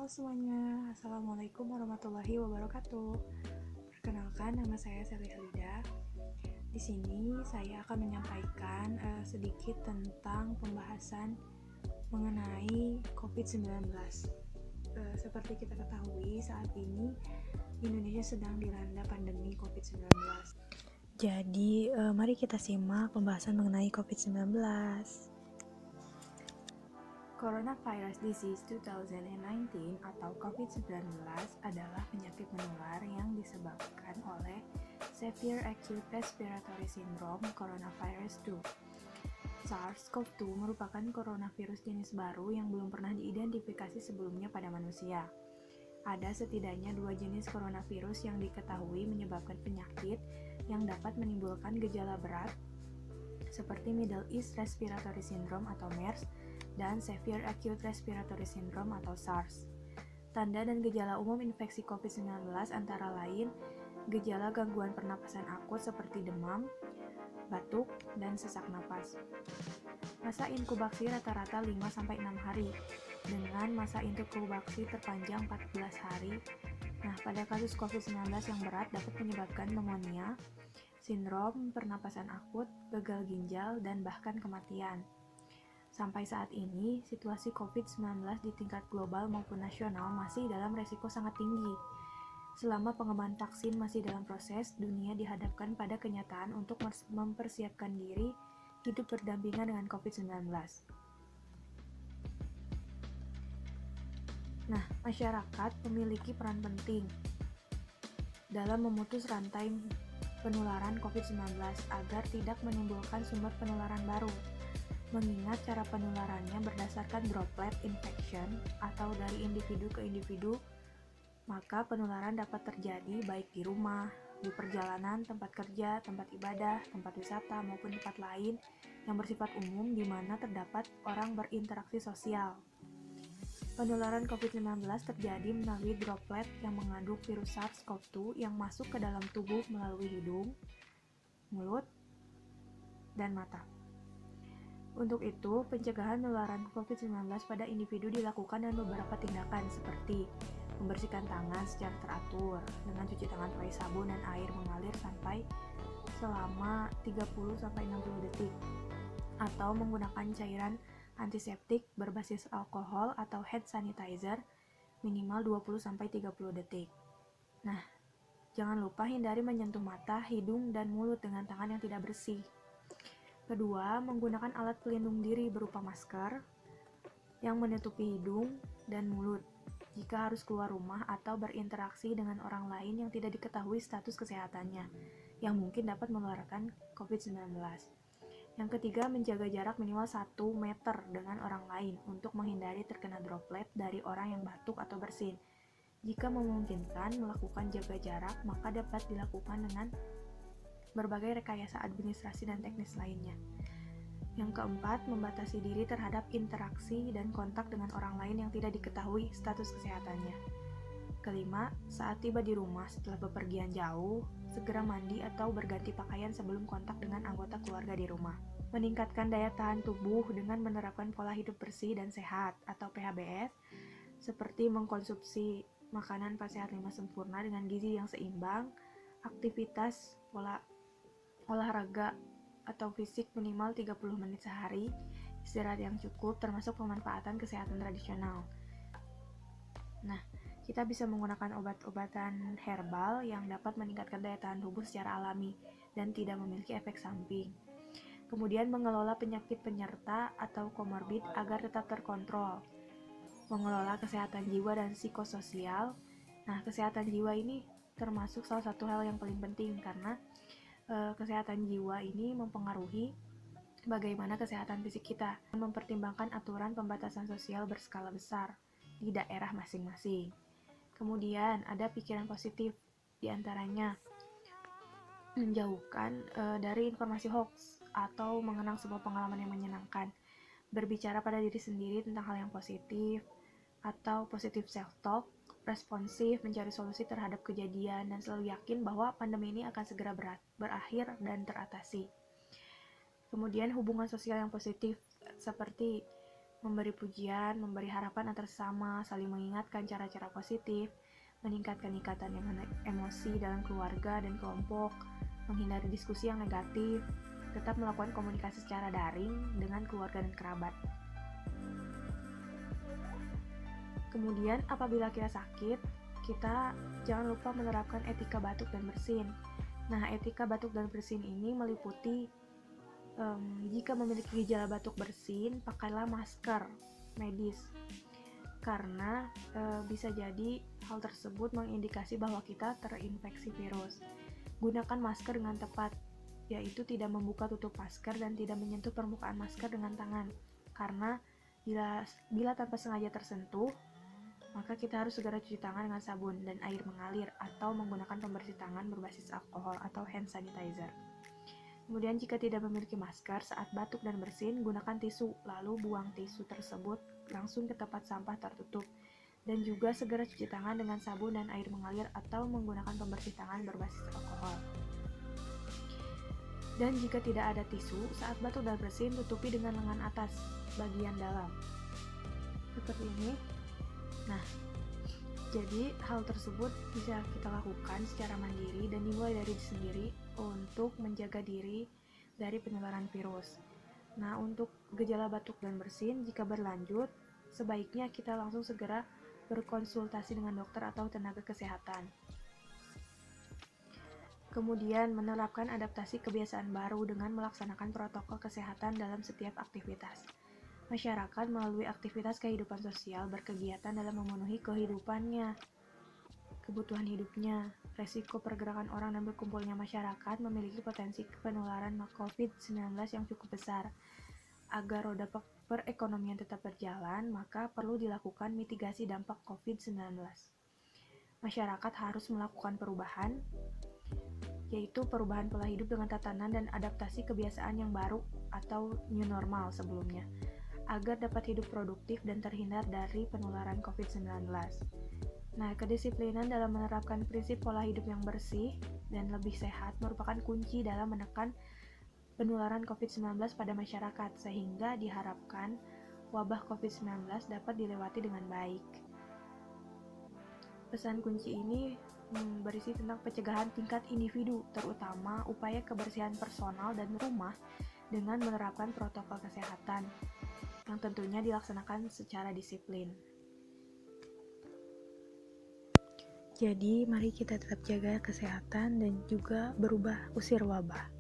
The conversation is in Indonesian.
semuanya, Assalamualaikum warahmatullahi wabarakatuh. Perkenalkan, nama saya Sally Halida. Di sini saya akan menyampaikan sedikit tentang pembahasan mengenai COVID-19. Seperti kita ketahui, saat ini Indonesia sedang dilanda pandemi COVID-19. Jadi, mari kita simak pembahasan mengenai COVID-19. Coronavirus Disease 2019 atau COVID-19 adalah penyakit menular yang disebabkan oleh Severe Acute Respiratory Syndrome Coronavirus 2. SARS-CoV-2 merupakan coronavirus jenis baru yang belum pernah diidentifikasi sebelumnya pada manusia. Ada setidaknya 2 jenis coronavirus yang diketahui menyebabkan penyakit yang dapat menimbulkan gejala berat seperti Middle East Respiratory Syndrome atau MERS dan Severe Acute Respiratory Syndrome atau SARS. Tanda dan gejala umum infeksi COVID-19 antara lain gejala gangguan pernapasan akut seperti demam, batuk, dan sesak napas. Masa inkubasi rata-rata 5-6 hari, dengan masa inkubasi terpanjang 14 hari. Nah, pada kasus COVID-19 yang berat dapat menyebabkan pneumonia, sindrom pernapasan akut, gagal ginjal, dan bahkan kematian. Sampai saat ini, situasi COVID-19 di tingkat global maupun nasional masih dalam resiko sangat tinggi. Selama pengembangan vaksin masih dalam proses, dunia dihadapkan pada kenyataan untuk mempersiapkan diri hidup berdampingan dengan COVID-19. Nah, masyarakat memiliki peran penting dalam memutus rantai penularan COVID-19 agar tidak menimbulkan sumber penularan baru. Mengingat cara penularannya berdasarkan droplet infection atau dari individu ke individu, maka penularan dapat terjadi baik di rumah, di perjalanan, tempat kerja, tempat ibadah, tempat wisata, maupun tempat lain yang bersifat umum di mana terdapat orang berinteraksi sosial. Penularan COVID-19 terjadi melalui droplet yang mengandung virus SARS-CoV-2 yang masuk ke dalam tubuh melalui hidung, mulut, dan mata. Untuk itu, pencegahan penularan COVID-19 pada individu dilakukan dengan beberapa tindakan seperti membersihkan tangan secara teratur dengan cuci tangan pakai sabun dan air mengalir sampai selama 30-60 detik atau menggunakan cairan antiseptik berbasis alkohol atau hand sanitizer minimal 20-30 detik. Nah, jangan lupa hindari menyentuh mata, hidung, dan mulut dengan tangan yang tidak bersih. Kedua, menggunakan alat pelindung diri berupa masker yang menutupi hidung dan mulut jika harus keluar rumah atau berinteraksi dengan orang lain yang tidak diketahui status kesehatannya, yang mungkin dapat menularkan COVID-19. Yang ketiga, menjaga jarak minimal 1 meter dengan orang lain untuk menghindari terkena droplet dari orang yang batuk atau bersin. Jika memungkinkan melakukan jaga jarak, maka dapat dilakukan dengan berbagai rekayasa administrasi dan teknis lainnya. Yang keempat, membatasi diri terhadap interaksi dan kontak dengan orang lain yang tidak diketahui status kesehatannya. Kelima, saat tiba di rumah setelah bepergian jauh, segera mandi atau berganti pakaian sebelum kontak dengan anggota keluarga di rumah. Meningkatkan daya tahan tubuh dengan menerapkan pola hidup bersih dan sehat atau PHBS, seperti mengkonsumsi makanan 4 sehat 5 sempurna dengan gizi yang seimbang, aktivitas olahraga atau fisik minimal 30 menit sehari, istirahat yang cukup, termasuk pemanfaatan kesehatan tradisional. Nah, kita bisa menggunakan obat-obatan herbal yang dapat meningkatkan daya tahan tubuh secara alami dan tidak memiliki efek samping. Kemudian mengelola penyakit penyerta atau komorbid agar tetap terkontrol. Mengelola kesehatan jiwa dan psikososial. Nah, kesehatan jiwa ini termasuk salah satu hal yang paling penting karena kesehatan jiwa ini mempengaruhi bagaimana kesehatan fisik kita, mempertimbangkan aturan pembatasan sosial berskala besar di daerah masing-masing. Kemudian ada pikiran positif, diantaranya menjauhkan dari informasi hoax atau mengenang sebuah pengalaman yang menyenangkan, berbicara pada diri sendiri tentang hal yang positif atau positive self-talk, responsif, mencari solusi terhadap kejadian, dan selalu yakin bahwa pandemi ini akan segera berakhir dan teratasi. Kemudian hubungan sosial yang positif, seperti memberi pujian, memberi harapan antar sesama, saling mengingatkan cara-cara positif, meningkatkan ikatan yang emosi dalam keluarga dan kelompok, menghindari diskusi yang negatif, tetap melakukan komunikasi secara daring dengan keluarga dan kerabat. Kemudian apabila kita sakit, kita jangan lupa menerapkan etika batuk dan bersin. Nah, etika batuk dan bersin ini meliputi jika memiliki gejala batuk bersin, pakailah masker medis karena bisa jadi hal tersebut mengindikasi bahwa kita terinfeksi virus. Gunakan masker dengan tepat, yaitu tidak membuka tutup masker dan tidak menyentuh permukaan masker dengan tangan, karena bila tanpa sengaja tersentuh, maka kita harus segera cuci tangan dengan sabun dan air mengalir atau menggunakan pembersih tangan berbasis alkohol atau hand sanitizer. Kemudian jika tidak memiliki masker, saat batuk dan bersin, gunakan tisu, lalu buang tisu tersebut langsung ke tempat sampah tertutup. Dan juga segera cuci tangan dengan sabun dan air mengalir atau menggunakan pembersih tangan berbasis alkohol. Dan jika tidak ada tisu, saat batuk dan bersin, tutupi dengan lengan atas bagian dalam. Seperti ini. Nah, jadi hal tersebut bisa kita lakukan secara mandiri dan dimulai dari diri sendiri untuk menjaga diri dari penularan virus. Nah, untuk gejala batuk dan bersin jika berlanjut, sebaiknya kita langsung segera berkonsultasi dengan dokter atau tenaga kesehatan. Kemudian menerapkan adaptasi kebiasaan baru dengan melaksanakan protokol kesehatan dalam setiap aktivitas. Masyarakat melalui aktivitas kehidupan sosial berkegiatan dalam memenuhi kehidupannya, kebutuhan hidupnya. Resiko pergerakan orang dan berkumpulnya masyarakat memiliki potensi penularan COVID-19 yang cukup besar. Agar roda perekonomian tetap berjalan, maka perlu dilakukan mitigasi dampak COVID-19. Masyarakat harus melakukan perubahan, yaitu perubahan pola hidup dengan tatanan dan adaptasi kebiasaan yang baru atau new normal sebelumnya, agar dapat hidup produktif dan terhindar dari penularan COVID-19. Nah, kedisiplinan dalam menerapkan prinsip pola hidup yang bersih dan lebih sehat merupakan kunci dalam menekan penularan COVID-19 pada masyarakat, sehingga diharapkan wabah COVID-19 dapat dilewati dengan baik. Pesan kunci ini berisi tentang pencegahan tingkat individu, terutama upaya kebersihan personal dan rumah dengan menerapkan protokol kesehatan yang tentunya dilaksanakan secara disiplin. Jadi, mari kita tetap jaga kesehatan dan juga berubah usir wabah.